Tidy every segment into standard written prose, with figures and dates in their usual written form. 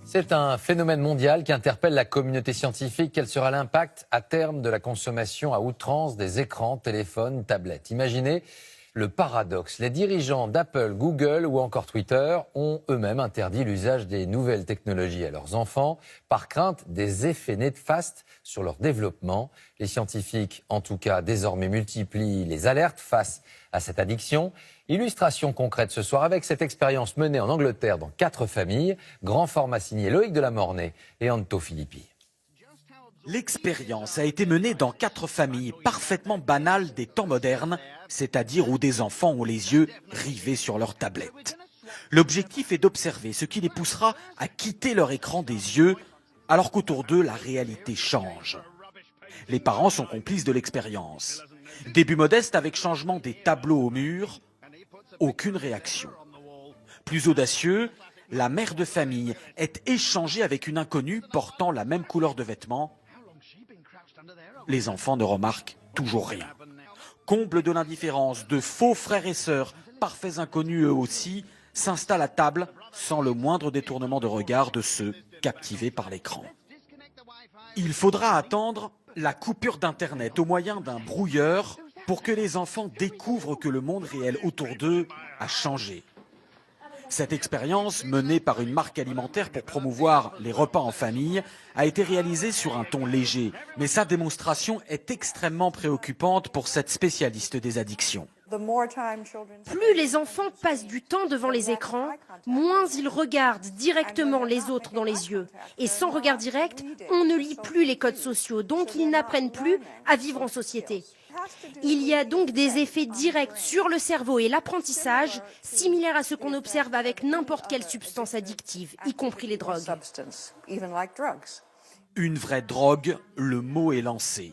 C'est un phénomène mondial qui interpelle la communauté scientifique. Quel sera l'impact à terme de la consommation à outrance des écrans, téléphones, tablettes? Imaginez le paradoxe. Les dirigeants d'Apple, Google ou encore Twitter ont eux-mêmes interdit l'usage des nouvelles technologies à leurs enfants par crainte des effets néfastes sur leur développement. Les scientifiques, en tout cas, désormais multiplient les alertes face à cette addiction. Illustration concrète ce soir avec cette expérience menée en Angleterre dans 4 familles. Grand format signé Loïc Delamornay et Anto Filippi. L'expérience a été menée dans 4 familles parfaitement banales des temps modernes, c'est-à-dire où des enfants ont les yeux rivés sur leur tablette. L'objectif est d'observer ce qui les poussera à quitter leur écran des yeux, alors qu'autour d'eux, la réalité change. Les parents sont complices de l'expérience. Début modeste avec changement des tableaux au mur, aucune réaction. Plus audacieux, la mère de famille est échangée avec une inconnue portant la même couleur de vêtements. Les enfants ne remarquent toujours rien. Comble de l'indifférence, de faux frères et sœurs, parfaits inconnus eux aussi, s'installent à table sans le moindre détournement de regard de ceux captivés par l'écran. Il faudra attendre la coupure d'Internet au moyen d'un brouilleur pour que les enfants découvrent que le monde réel autour d'eux a changé. Cette expérience, menée par une marque alimentaire pour promouvoir les repas en famille, a été réalisée sur un ton léger. Mais sa démonstration est extrêmement préoccupante pour cette spécialiste des addictions. Plus les enfants passent du temps devant les écrans, moins ils regardent directement les autres dans les yeux. Et sans regard direct, on ne lit plus les codes sociaux, donc ils n'apprennent plus à vivre en société. Il y a donc des effets directs sur le cerveau et l'apprentissage, similaires à ce qu'on observe avec n'importe quelle substance addictive, y compris les drogues. Une vraie drogue, le mot est lancé.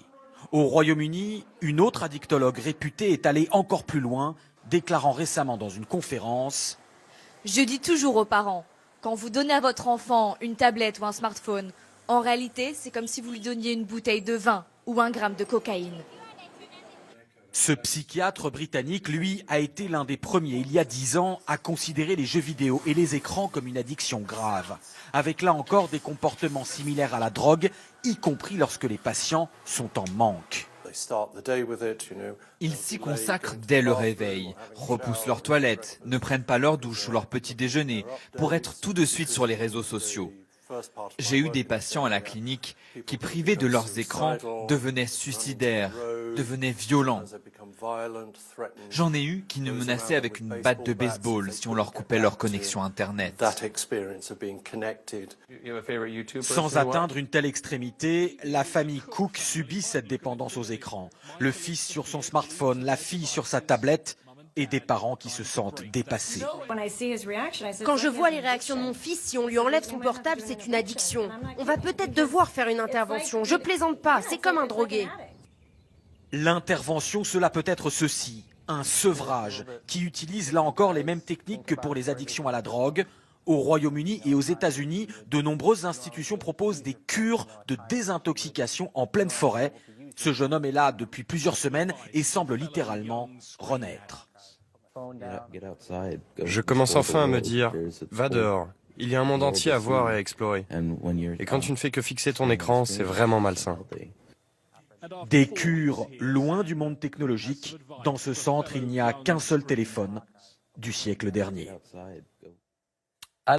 Au Royaume-Uni, une autre addictologue réputée est allée encore plus loin, déclarant récemment dans une conférence « Je dis toujours aux parents, quand vous donnez à votre enfant une tablette ou un smartphone, en réalité, c'est comme si vous lui donniez une bouteille de vin ou 1 gramme de cocaïne. » Ce psychiatre britannique, lui, a été l'un des premiers, il y a 10 ans, à considérer les jeux vidéo et les écrans comme une addiction grave, avec là encore des comportements similaires à la drogue, y compris lorsque les patients sont en manque. Ils s'y consacrent dès le réveil, repoussent leur toilette, ne prennent pas leur douche ou leur petit déjeuner pour être tout de suite sur les réseaux sociaux. J'ai eu des patients à la clinique qui, privés de leurs écrans, devenaient suicidaires, devenaient violents. J'en ai eu qui nous menaçaient avec une batte de baseball si on leur coupait leur connexion Internet. Sans atteindre une telle extrémité, la famille Cook subit cette dépendance aux écrans. Le fils sur son smartphone, la fille sur sa tablette, et des parents qui se sentent dépassés. Quand je vois les réactions de mon fils, si on lui enlève son portable, c'est une addiction. On va peut-être devoir faire une intervention. Je plaisante pas, c'est comme un drogué. L'intervention, cela peut être ceci, un sevrage, qui utilise là encore les mêmes techniques que pour les addictions à la drogue. Au Royaume-Uni et aux États-Unis, de nombreuses institutions proposent des cures de désintoxication en pleine forêt. Ce jeune homme est là depuis plusieurs semaines et semble littéralement renaître. Je commence enfin à me dire, va dehors, il y a un monde entier à voir et à explorer. Et quand tu ne fais que fixer ton écran, c'est vraiment malsain. Des cures loin du monde technologique. Dans ce centre, il n'y a qu'un seul téléphone du siècle dernier.